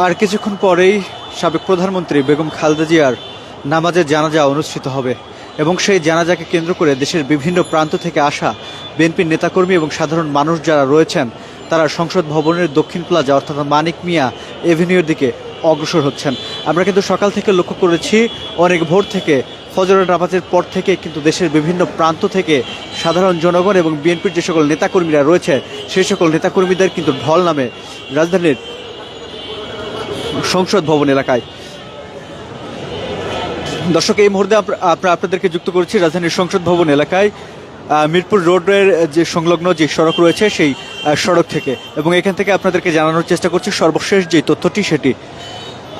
আর কিছুক্ষণ পরেই সাবেক প্রধানমন্ত্রী বেগম খালেদা জিয়ার নামাজে জানাজা অনুষ্ঠিত হবে এবং সেই জানাজাকে কেন্দ্র করে দেশের বিভিন্ন প্রান্ত থেকে আসা বিএনপির নেতাকর্মী এবং সাধারণ মানুষ যারা রয়েছেন তারা সংসদ ভবনের দক্ষিণ প্লাজা অর্থাৎ মানিক মিয়া এভিনিউর দিকে অগ্রসর হচ্ছেন। আমরা কিন্তু সকাল থেকে লক্ষ্য করেছি অনেক ভোর থেকে ফজরের নামাজের পর থেকে কিন্তু দেশের বিভিন্ন প্রান্ত থেকে সাধারণ জনগণ এবং বিএনপির যে সকল নেতাকর্মীরা রয়েছে সেই সকল নেতাকর্মীদের কিন্তু ঢল নামে রাজধানীর সংসদ ভবন এলাকায়। দর্শক, এই মুহূর্তে আপনাদেরকে যুক্ত করেছি রাজধানীর সংসদ ভবন এলাকায় মিরপুর রোডের যে সংলগ্ন যে সড়ক রয়েছে সেই সড়ক থেকে, এবং এখান থেকে আপনাদেরকে জানানোর চেষ্টা করছি সর্বশেষ যে তথ্যটি সেটি।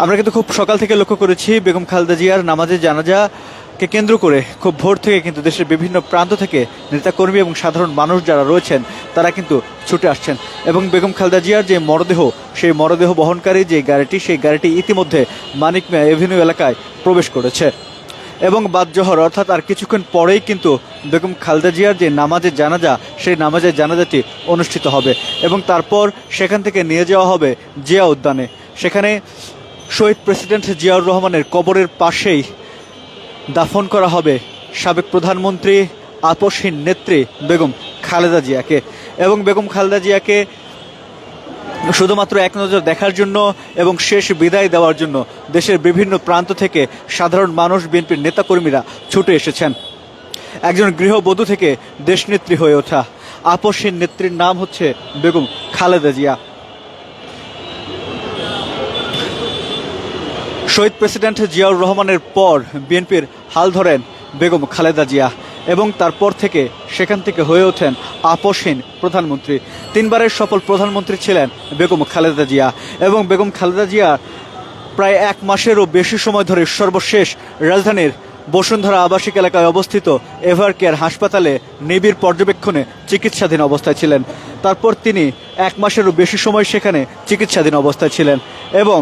আমরা কিন্তু খুব সকাল থেকে লক্ষ্য করেছি বেগম খালেদা জিয়ার নামাজে জানাজাকে কেন্দ্র করে খুব ভোর থেকে কিন্তু দেশের বিভিন্ন প্রান্ত থেকে নেতাকর্মী এবং সাধারণ মানুষ যারা রয়েছেন তারা কিন্তু ছুটে আসছেন এবং বেগম খালেদা জিয়ার যে মরদেহ সেই মরদেহ বহনকারী যে গাড়িটি সেই গাড়িটি ইতিমধ্যে মানিক মিয়া এভিনিউ এলাকায় প্রবেশ করেছে এবং বাদ জোহর অর্থাৎ আর কিছুক্ষণ পরেই কিন্তু বেগম খালেদা জিয়ার যে নামাজের জানাজা সেই নামাজের জানাজাটি অনুষ্ঠিত হবে এবং তারপর সেখান থেকে নিয়ে যাওয়া হবে জিয়া উদ্যানে। সেখানে শহীদ প্রেসিডেন্ট জিয়াউর রহমানের কবরের পাশেই দাফন করা হবে সাবেক প্রধানমন্ত্রী আপসহীন নেত্রী বেগম খালেদা জিয়াকে এবং বেগম খালেদা জিয়াকে শুধুমাত্র এক নজর দেখার জন্য এবং শেষ বিদায় দেওয়ার জন্য দেশের বিভিন্ন প্রান্ত থেকে সাধারণ মানুষ বিএনপির নেতাকর্মীরা ছুটে এসেছেন। একজন গৃহবধূ থেকে দেশনেত্রী হয়ে ওঠা আপসহীন নেত্রীর নাম হচ্ছে বেগম খালেদা জিয়া। শহীদ প্রেসিডেন্ট জিয়াউর রহমানের পর বিএনপির হাল ধরেন বেগম খালেদা জিয়া এবং তারপর থেকে সেখান থেকে হয়ে ওঠেন আপসহীন প্রধানমন্ত্রী। তিনবারের সফল প্রধানমন্ত্রী ছিলেন বেগম খালেদা জিয়া এবং বেগম খালেদা জিয়া প্রায় এক মাসেরও বেশি সময় ধরে সর্বশেষ রাজধানীর বসুন্ধরা আবাসিক এলাকায় অবস্থিত এভার কেয়ার হাসপাতালে নিবিড় পর্যবেক্ষণে চিকিৎসাধীন অবস্থায় ছিলেন। তারপর তিনি এক মাসেরও বেশি সময় সেখানে চিকিৎসাধীন অবস্থায় ছিলেন এবং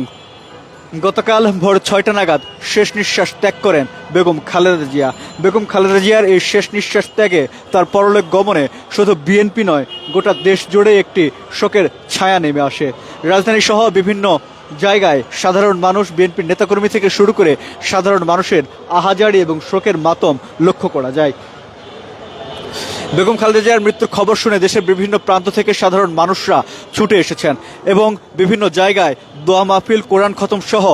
গতকাল ভোর 6টা নাগাদ শেষ নিঃশ্বাস ত্যাগ করেন বেগম খালেদা জিয়া। বেগম খালেদা জিয়ার এই শেষ নিঃশ্বাস ত্যাগে তার পরলোক গমনে শুধু বিএনপি নয় গোটা দেশ জুড়ে একটি শোকের ছায়া নেমে আসে। রাজধানী সহ বিভিন্ন জায়গায় সাধারণ মানুষ বিএনপির নেতাকর্মী থেকে শুরু করে সাধারণ মানুষের আহাজারি এবং শোকের মাতম লক্ষ্য করা যায়। বেগম খালেদা জিয়ার মৃত্যুর খবর শুনে দেশের বিভিন্ন প্রান্ত থেকে সাধারণ মানুষরা ছুটে এসেছেন এবং বিভিন্ন জায়গায় দোয়া মাহফিল, কোরআন খতম সহ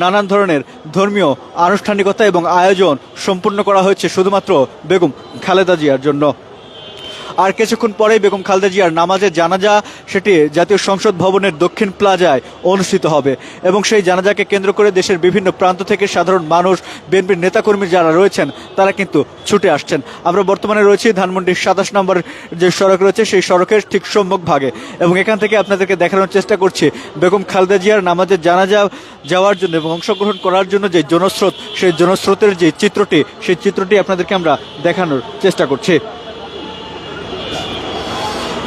নানান ধরনের ধর্মীয় আনুষ্ঠানিকতা এবং আয়োজন সম্পূর্ণ করা হয়েছে শুধুমাত্র বেগম খালেদা জিয়ার জন্য। আর কিছুক্ষণ পরেই বেগম খালেদা জিয়ার নামাজের জানাজা সেটি জাতীয় সংসদ ভবনের দক্ষিণ প্লাজায় অনুষ্ঠিত হবে এবং সেই জানাজাকে কেন্দ্র করে দেশের বিভিন্ন প্রান্ত থেকে সাধারণ মানুষ বিএনপির নেতাকর্মী যারা রয়েছেন তারা কিন্তু ছুটে আসছেন। আমরা বর্তমানে রয়েছি ধানমন্ডির 27 নম্বর যে সড়ক রয়েছে সেই সড়কের ঠিক সম্মুখ ভাগে এবং এখান থেকে আপনাদেরকে দেখানোর চেষ্টা করছি বেগম খালেদা জিয়ার নামাজের জানাজা যাওয়ার জন্য এবং অংশগ্রহণ করার জন্য যে জনস্রোত সেই জনস্রোতের যে চিত্রটি সেই চিত্রটি আপনাদেরকে আমরা দেখানোর চেষ্টা করছি।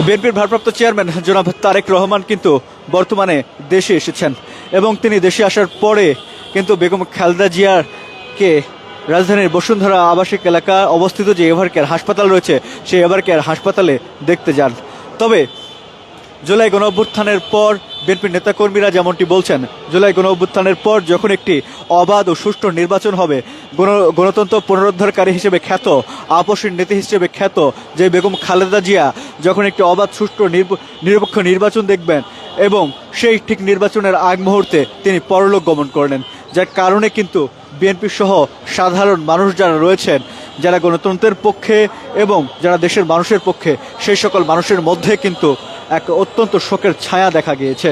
বিএনপির ভারপ্রাপ্ত চেয়ারম্যান জনাব তারেক রহমান কিন্তু বর্তমানে দেশে এসেছেন এবং তিনি দেশে আসার পরে কিন্তু বেগম খালেদা জিয়াকে রাজধানীর বসুন্ধরা আবাসিক এলাকা অবস্থিত যে এভার কেয়ার হাসপাতাল রয়েছে সেই এভার কেয়ার হাসপাতালে দেখতে যান। তবে জুলাই গণঅভ্যুত্থানের পর বিএনপির নেতাকর্মীরা যেমনটি বলছেন, জুলাই গণঅভ্যুত্থানের পর যখন একটি অবাধ ও সুষ্ঠু নির্বাচন হবে, গণতন্ত্র পুনরুদ্ধারকারী হিসেবে খ্যাত, আপসহীন নেতা হিসেবে খ্যাত যে বেগম খালেদা জিয়া যখন একটি অবাধ সুষ্ঠু নিরপেক্ষ নির্বাচন দেখবেন এবং সেই ঠিক নির্বাচনের আগ মুহূর্তে তিনি পরলোক গমন করলেন, যার কারণে কিন্তু বিএনপি সহ সাধারণ মানুষ যারা রয়েছেন, যারা গণতন্ত্রের পক্ষে এবং যারা দেশের মানুষের পক্ষে, সেই সকল মানুষের মধ্যে কিন্তু এক অত্যন্ত শোকের ছায়া দেখা গিয়েছে।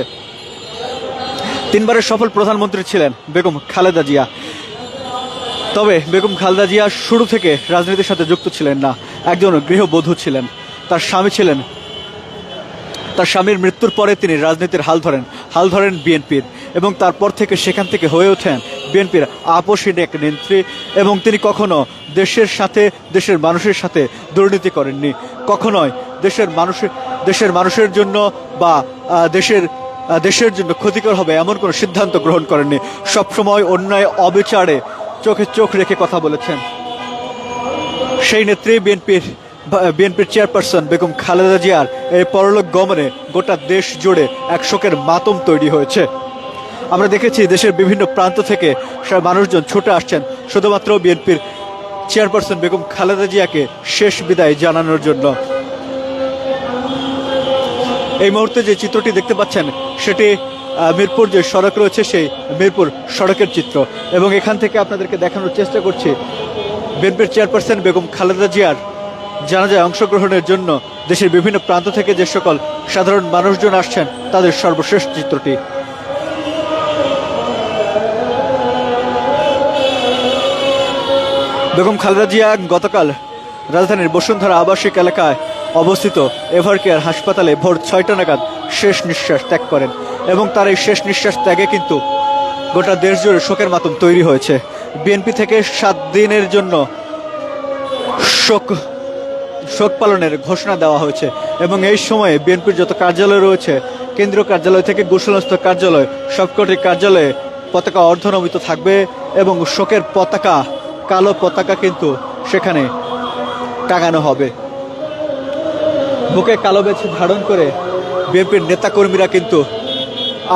তিনবারের সফল প্রধানমন্ত্রী ছিলেন বেগম খালেদা জিয়া। তবে বেগম খালেদা জিয়া শুরু থেকে রাজনীতির সাথে যুক্ত ছিলেন না, একজন গৃহবধূ ছিলেন। তার স্বামীর মৃত্যুর পরে তিনি রাজনীতির হাল ধরেন বিএনপির এবং তারপর থেকে সেখান থেকে হয়ে ওঠেন বিএনপির আপসহীন এক নেত্রী এবং তিনি কখনো দেশের সাথে দেশের মানুষের সাথে দুর্নীতি করেননি, কখনোই দেশের মানুষের জন্য বা দেশের জন্য ক্ষতিকর হবে এমন কোনো সিদ্ধান্ত গ্রহণ করেননি। সবসময় অন্যায় অবিচারে চোখে চোখ রেখে কথা বলেছেন। সেই নেত্রী বিএনপির চেয়ারপারসন বেগম খালেদা জিয়ার এই পরলোক গমনে গোটা দেশ জুড়ে এক শোকের মাতম তৈরি হয়েছে। আমরা দেখেছি দেশের বিভিন্ন প্রান্ত থেকে মানুষজন ছুটে আসছেন শুধুমাত্র বিএনপির চেয়ারপারসন বেগম খালেদা জিয়াকে শেষ বিদায় জানানোর জন্য। এই মুহূর্তে যে চিত্রটি দেখতে পাচ্ছেন সেটি মিরপুর যে সড়ক রয়েছে সেই মিরপুর সড়কের চিত্র, এবং এখান থেকে আপনাদেরকে দেখানোর চেষ্টা করছি বিএনপির চেয়ারপারসন বেগম খালেদা জিয়ার জানাজায় অংশগ্রহণের জন্য দেশের বিভিন্ন প্রান্ত থেকে যে সকল সাধারণ মানুষজন আসছেন তাদের সর্বশেষ চিত্রটি। বেগম খালেদা জিয়া গতকাল রাজধানীর বসুন্ধরা আবাসিক এলাকায় অবস্থিত এভারকেয়ার হাসপাতালে ভোর 6টা নাগাদ শেষ নিঃশ্বাস ত্যাগ করেন, এবং তার এই শেষ নিঃশ্বাস ত্যাগে কিন্তু গোটা দেশ জুড়ে শোকের মাতম তৈরি হয়েছে। বিএনপি থেকে 7 দিনের জন্য শোক পালনের ঘোষণা দেওয়া হয়েছে, এবং এই সময়ে বিএনপির যত কার্যালয় রয়েছে, কেন্দ্রীয় কার্যালয় থেকে গুলশানস্থ কার্যালয়, সবকটি কার্যালয়ে পতাকা অর্ধনমিত থাকবে, এবং শোকের পতাকা, কালো পতাকা কিন্তু সেখানে টাঙানো হবে। বুকে কালো বেছে ধারণ করে বিএনপির নেতাকর্মীরা কিন্তু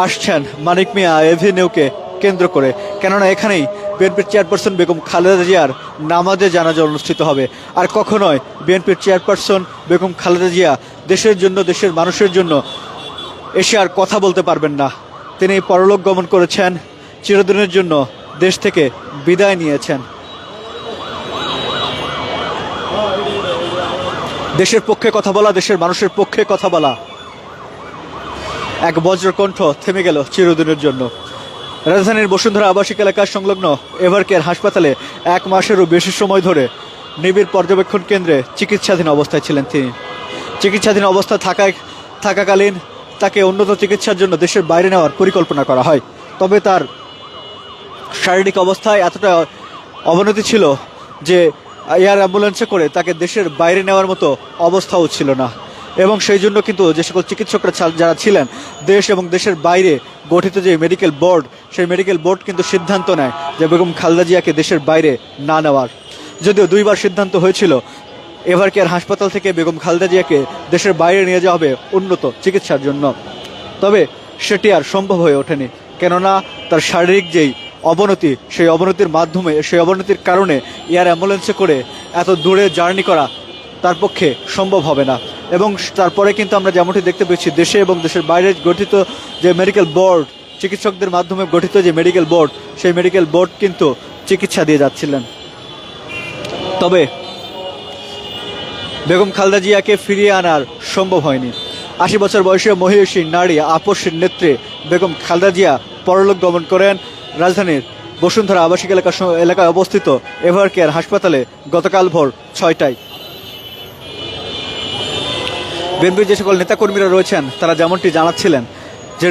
আসছেন মানিক মিয়া এভিনিউকে কেন্দ্র করে, কেননা এখানেই বিএনপির চেয়ারপারসন বেগম খালেদা জিয়ার নামাজে জানাজা অনুষ্ঠিত হবে। আর কখনোই বিএনপির চেয়ারপারসন বেগম খালেদা জিয়া দেশের জন্য, দেশের মানুষের জন্য এসে আর কথা বলতে পারবেন না। তিনি পরলোক গমন করেছেন, চিরদিনের জন্য দেশ থেকে বিদায় নিয়েছেন। দেশের পক্ষে কথা বলা, দেশের মানুষের পক্ষে কথা বলা, এক বজ্রকণ্ঠ থেমে গেল চিরদিনের জন্য। রাজধানীর বসুন্ধরা আবাসিক এলাকার সংলগ্ন এভারকেয়ার হাসপাতালে 1 মাসেরও বেশি সময় ধরে নিবিড় পর্যবেক্ষণ কেন্দ্রে চিকিৎসাধীন অবস্থায় ছিলেন তিনি। চিকিৎসাধীন অবস্থায় থাকাকালীন তাকে উন্নত চিকিৎসার জন্য দেশের বাইরে নেওয়ার পরিকল্পনা করা হয়, তবে তার শারীরিক অবস্থায় এতটা অবনতি ছিল যে এয়ার অ্যাম্বুলেন্সে করে তাকে দেশের বাইরে নেওয়ার মতো অবস্থাও ছিল না, এবং সেই জন্য কিন্তু যে সকল চিকিৎসকরা যারা ছিলেন দেশ এবং দেশের বাইরে গঠিত যে মেডিকেল বোর্ড, সেই মেডিকেল বোর্ড কিন্তু সিদ্ধান্ত নেয় যে বেগম খালেদা জিয়াকে দেশের বাইরে না নেওয়ার। যদিও 2বার সিদ্ধান্ত হয়েছিল এভারকেয়ার হাসপাতাল থেকে বেগম খালেদা জিয়াকে দেশের বাইরে নিয়ে যাওয়া হবে উন্নত চিকিৎসার জন্য, তবে সেটি আর সম্ভব হয়ে ওঠেনি, কেননা তার শারীরিক যেই অবনতি, সেই অবনতির কারণে এয়ার অ্যাম্বুলেন্সে করে এত দূরে জার্নি করা তার পক্ষে সম্ভব হবে না। এবং তারপরে কিন্তু আমরা যেমনটি দেখতে পেয়েছি দেশে এবং দেশের বাইরে গঠিত যে মেডিকেল বোর্ড, চিকিৎসকদের মাধ্যমে গঠিত যে মেডিকেল বোর্ড, সেই মেডিকেল বোর্ড কিন্তু চিকিৎসা দিয়ে যাচ্ছিলেন। তবে বেগম খালেদা জিয়াকে ফিরিয়ে আনার সম্ভব হয়নি। 80 বছর বয়সী মহিষী নারী আপসীর নেত্রী বেগম খালেদা জিয়া পরলোক গমন করেন রাজধানীর বসুন্ধরা আবাসিক এলাকায় অবস্থিত এভারকেয়ার হাসপাতালে গতকাল ভোর 6টায়। বিএনপির যে সকল নেতাকর্মীরা রয়েছেন তারা যেমনটি জানাচ্ছিলেন যে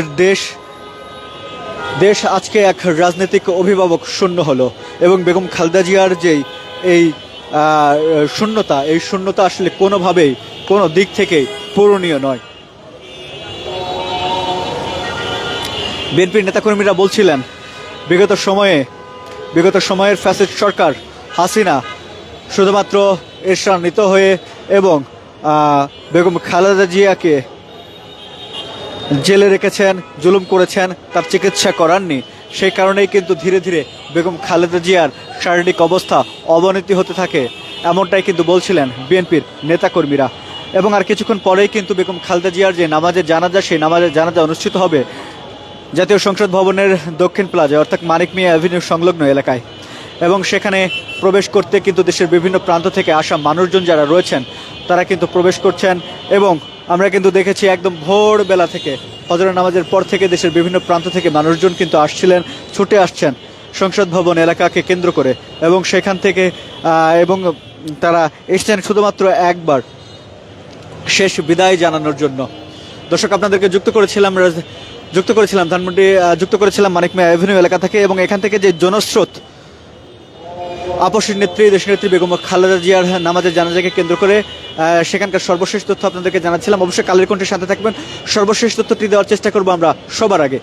দেশ আজকে এক রাজনৈতিক অভিভাবক শূন্য হলো, এবং বেগম খালেদা জিয়ার যেই এই শূন্যতা আসলে কোনোভাবেই কোনো দিক থেকেই পূরণীয় নয়। বিএনপির নেতাকর্মীরা বলছিলেন বিগত সময়ের ফ্যাসিস্ট সরকার হাসিনা শুধুমাত্র ঈর্ষান্বিত হয়ে এবং বেগম খালেদা জিয়াকে জেলে রেখেছেন, জুলুম করেছেন, তার চিকিৎসা করাননি। সেই কারণেই কিন্তু ধীরে ধীরে বেগম খালেদা জিয়ার শারীরিক অবস্থা অবনতি হতে থাকে, এমনটাই কিন্তু বলছিলেন বিএনপির নেতাকর্মীরা। এবং আর কিছুক্ষণ পরেই কিন্তু বেগম খালেদা জিয়ার যে নামাজের জানাজা, সেই নামাজের জানাজা অনুষ্ঠিত হবে জাতীয় সংসদ ভবনের দক্ষিণ প্লাজায়, অর্থাৎ মানিক মিয়া অ্যাভিনিউ সংলগ্ন এলাকায়। এবং সেখানে প্রবেশ করতে কিন্তু দেশের বিভিন্ন প্রান্ত থেকে আসা মানুষজন যারা রয়েছেন তারা কিন্তু প্রবেশ করছেন, এবং আমরা কিন্তু দেখেছি একদম ভোরবেলা থেকে, ফজরের নামাজের পর থেকে দেশের বিভিন্ন প্রান্ত থেকে মানুষজন কিন্তু ছুটে আসছেন সংসদ ভবন এলাকাকে কেন্দ্র করে, এবং সেখান থেকে এবং তারা এসছেন শুধুমাত্র একবার শেষ বিদায় জানানোর জন্য। দর্শক, আপনাদেরকে যুক্ত করেছিলাম ধানমন্ডি, যুক্ত করেছিলাম মানিক মিয়া অ্যাভিনিউ এলাকা থেকে, এবং এখান থেকে যে জনস্রোত আপসীর নেত্রী, দেশনেত্রী বেগম খালেদা জিয়ার নামাজের জানাজাকে কেন্দ্র করে সেখানকার সর্বশেষ তথ্য আপনাদেরকে জানাচ্ছিলাম। অবশ্যই কালের কণ্ঠের সাথে থাকবেন, সর্বশেষ তথ্যটি দেওয়ার চেষ্টা করবো আমরা সবার আগে।